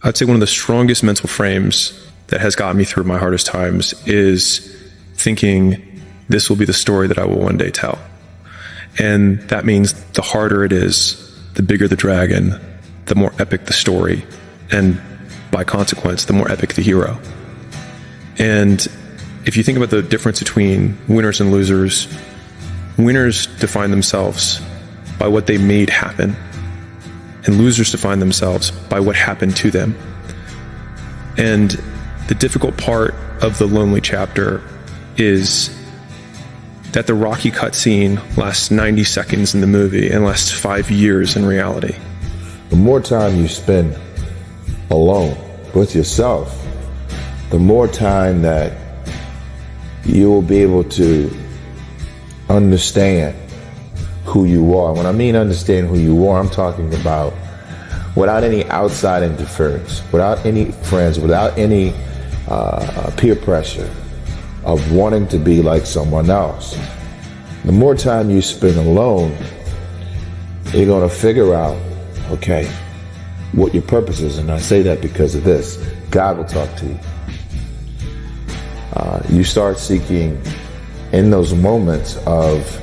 I'd say one of the strongest mental frames that has gotten me through my hardest times is thinking this will be the story that I will one day tell. And that means the harder it is, the bigger the dragon, the more epic the story, and by consequence, the more epic the hero. And if you think about the difference between winners and losers, winners define themselves by what they made happen, and losers define themselves by what happened to them. And the difficult part of the lonely chapter is that the Rocky cutscene lasts 90 seconds in the movie and lasts 5 years in reality. The more time you spend alone with yourself, the more time that you will be able to understand who you are. When I mean understand who you are, I'm talking about without any outside interference, without any friends, without any peer pressure of wanting to be like someone else. The more time you spend alone, you're going to figure out, okay, what your purpose is. And I say that because of this. God will talk to you. You start seeking in those moments of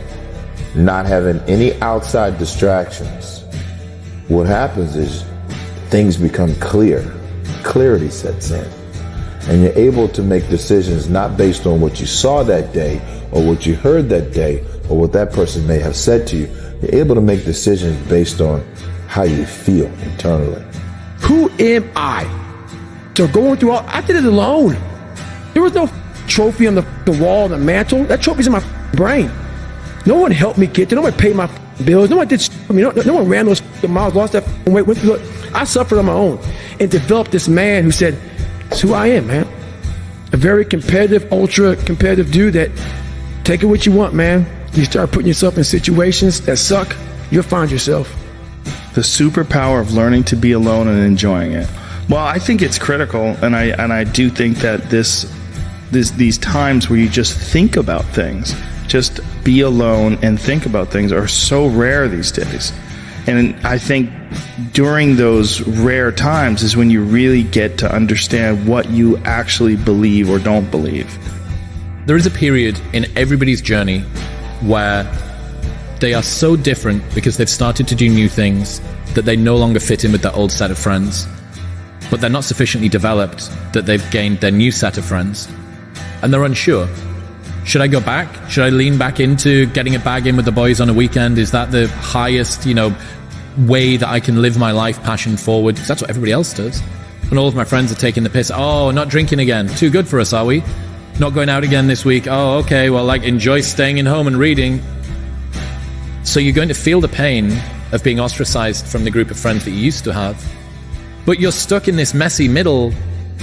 not having any outside distractions. What happens is things become clear. Clarity sets in. And you're able to make decisions not based on what you saw that day or what you heard that day or what that person may have said to you. You're able to make decisions based on how you feel internally. Who am I? So going through all, I did it alone. There was no trophy on the wall, the mantle. That trophy's in my brain. No one helped me get there. No one paid my bills. No one did for me. No one ran those miles, lost that weight. Look, I suffered on my own and developed this man who said, it's who I am, man. A very competitive, ultra competitive dude that take it what you want, man. You start putting yourself in situations that suck, you'll find yourself. The superpower of learning to be alone and enjoying it. Well, I think it's critical, and I do think that these times where you just think about things, just be alone and think about things, are so rare these days. And I think during those rare times is when you really get to understand what you actually believe or don't believe. There is a period in everybody's journey where they are so different because they've started to do new things that they no longer fit in with their old set of friends, but they're not sufficiently developed that they've gained their new set of friends, and they're unsure. Should I go back? Should I lean back into getting a bag in with the boys on a weekend? Is that the highest, way that I can live my life passion forward? Because that's what everybody else does. And all of my friends are taking the piss. Oh, not drinking again. Too good for us, are we? Not going out again this week. Oh, okay. Well, enjoy staying in home and reading. So you're going to feel the pain of being ostracized from the group of friends that you used to have. But you're stuck in this messy middle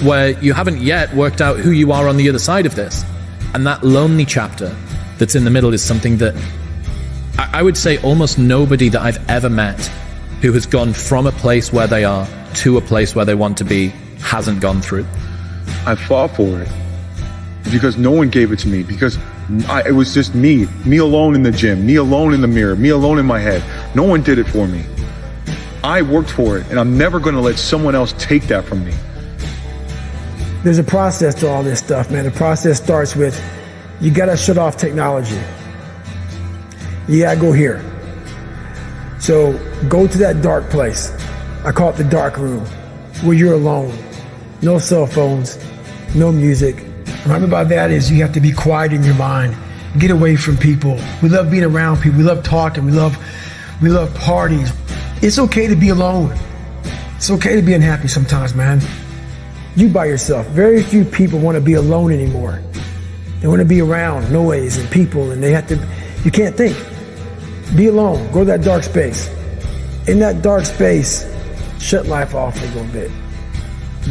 where you haven't yet worked out who you are on the other side of this. And that lonely chapter that's in the middle is something that I would say almost nobody that I've ever met who has gone from a place where they are to a place where they want to be hasn't gone through. I fought for it because no one gave it to me, because it was just me alone in the gym, me alone in the mirror, me alone in my head. No one did it for me. I worked for it, and I'm never going to let someone else take that from me. There's a process to all this stuff, man. The process starts with, you gotta shut off technology. You gotta go here. So go to that dark place. I call it the dark room, where you're alone. No cell phones, no music. What I mean by that is you have to be quiet in your mind. Get away from people. We love being around people. We love talking. We love parties. It's okay to be alone. It's okay to be unhappy sometimes, man. You by yourself. Very few people want to be alone anymore. They want to be around noise and people, and you can't think. Be alone. Go to that dark space. In that dark space, shut life off for a little bit.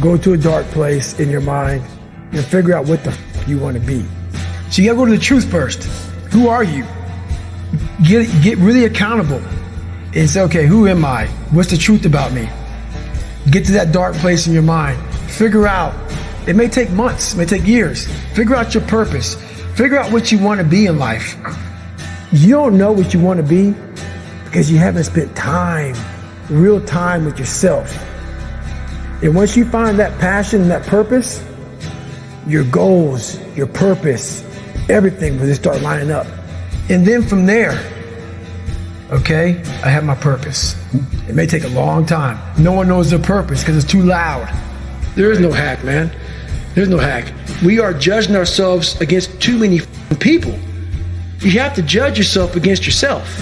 Go to a dark place in your mind and figure out what the you want to be. So you gotta go to the truth first. Who are you? Get really accountable and say, okay, who am I? What's the truth about me? Get to that dark place in your mind. Figure out, it may take months, it may take years. Figure out your purpose. Figure out what you want to be in life. You don't know what you want to be because you haven't spent time, real time with yourself. And once you find that passion and that purpose, your goals, your purpose, everything will just start lining up. And then from there, okay, I have my purpose. It may take a long time. No one knows their purpose because it's too loud. There is no hack, man. There's no hack. We are judging ourselves against too many people. You have to judge yourself against yourself.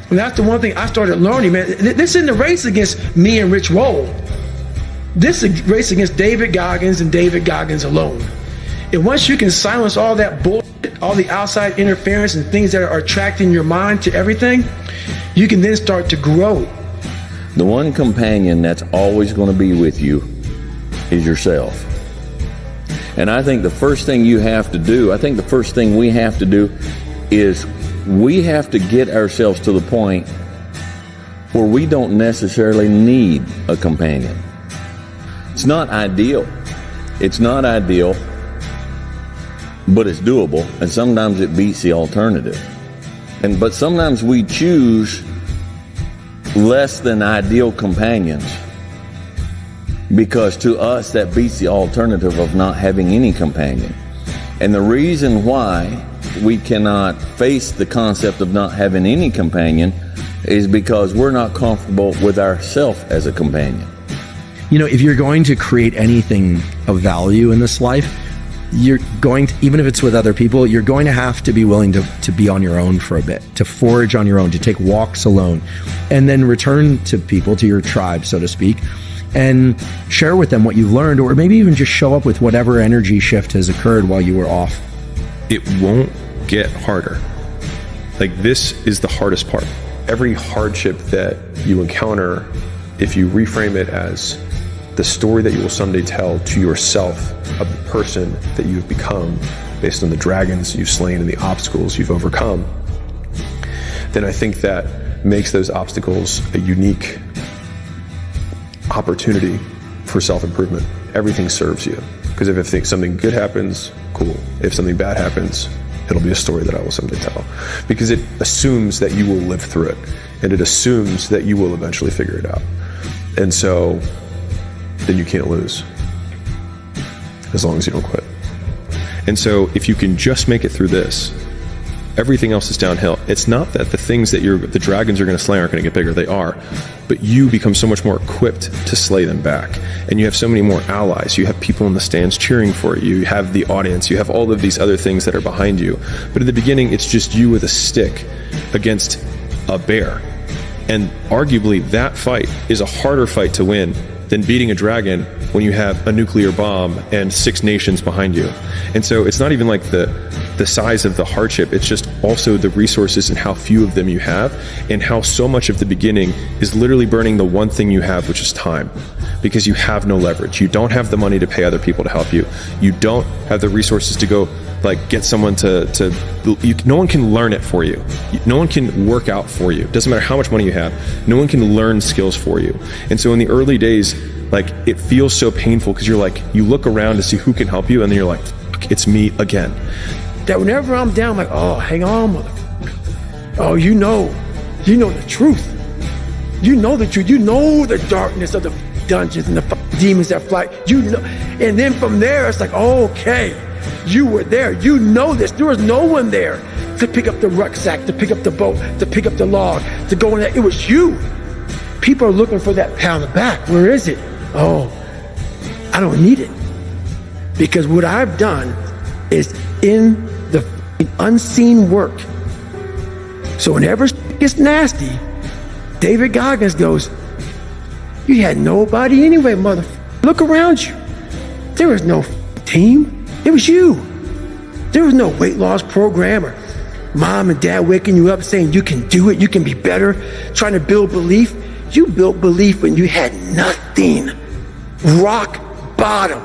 And that's the one thing I started learning, man. This isn't a race against me and Rich Roll. This is a race against David Goggins and David Goggins alone. And once you can silence all that bullshit, all the outside interference and things that are attracting your mind to everything, you can then start to grow. The one companion that's always going to be with you is yourself. And I think the first thing you have to do, I think the first thing we have to do is we have to get ourselves to the point where we don't necessarily need a companion. It's not ideal. It's not ideal, but it's doable, and sometimes it beats the alternative. But sometimes we choose less than ideal companions because to us that beats the alternative of not having any companion. And the reason why we cannot face the concept of not having any companion is because we're not comfortable with ourselves as a companion. You know, if you're going to create anything of value in this life, you're going to, even if it's with other people, you're going to have to be willing to be on your own for a bit, to forage on your own, to take walks alone, and then return to people, to your tribe, so to speak, and share with them what you've learned, or maybe even just show up with whatever energy shift has occurred while you were off. It won't get harder. Like, this is the hardest part. Every hardship that you encounter, if you reframe it as the story that you will someday tell to yourself of the person that you've become based on the dragons you've slain and the obstacles you've overcome, then I think that makes those obstacles a unique opportunity for self-improvement. Everything serves you. Because if something good happens, cool. If something bad happens, it'll be a story that I will someday tell. Because it assumes that you will live through it. And it assumes that you will eventually figure it out. And so then you can't lose, as long as you don't quit. And so if you can just make it through this, everything else is downhill. It's not that the things that the dragons are going to slay aren't going to get bigger. They are. But you become so much more equipped to slay them back. And you have so many more allies. You have people in the stands cheering for you. You have the audience. You have all of these other things that are behind you. But in the beginning, it's just you with a stick against a bear. And arguably, that fight is a harder fight to win than beating a dragon when you have a nuclear bomb and 6 nations behind you. And so it's not even like the size of the hardship, it's just also the resources and how few of them you have, and how so much of the beginning is literally burning the one thing you have, which is time. Because you have no leverage. You don't have the money to pay other people to help you. You don't have the resources to go get someone no one can learn it for you. No one can work out for you. Doesn't matter how much money you have. No one can learn skills for you. And so in the early days, it feels so painful because you look around to see who can help you, and then you're like, it's me again. That whenever I'm down, I'm like, oh, hang on, motherfucker. Oh, you know the truth. You know the truth. You know the darkness of the dungeons and the demons that fly. You know, and then from there, it's like, okay, you were there. You know this. There was no one there to pick up the rucksack, to pick up the boat, to pick up the log, to go in there. It was you. People are looking for that pat on the back. Where is it? Oh, I don't need it. Because what I've done is in the unseen work. So whenever it gets nasty, David Goggins goes, you had nobody anyway, motherfucker. Look around you. There was no team. It was you. There was no weight loss program or mom and dad waking you up saying you can do it, you can be better, trying to build belief. You built belief when you had nothing. Rock bottom.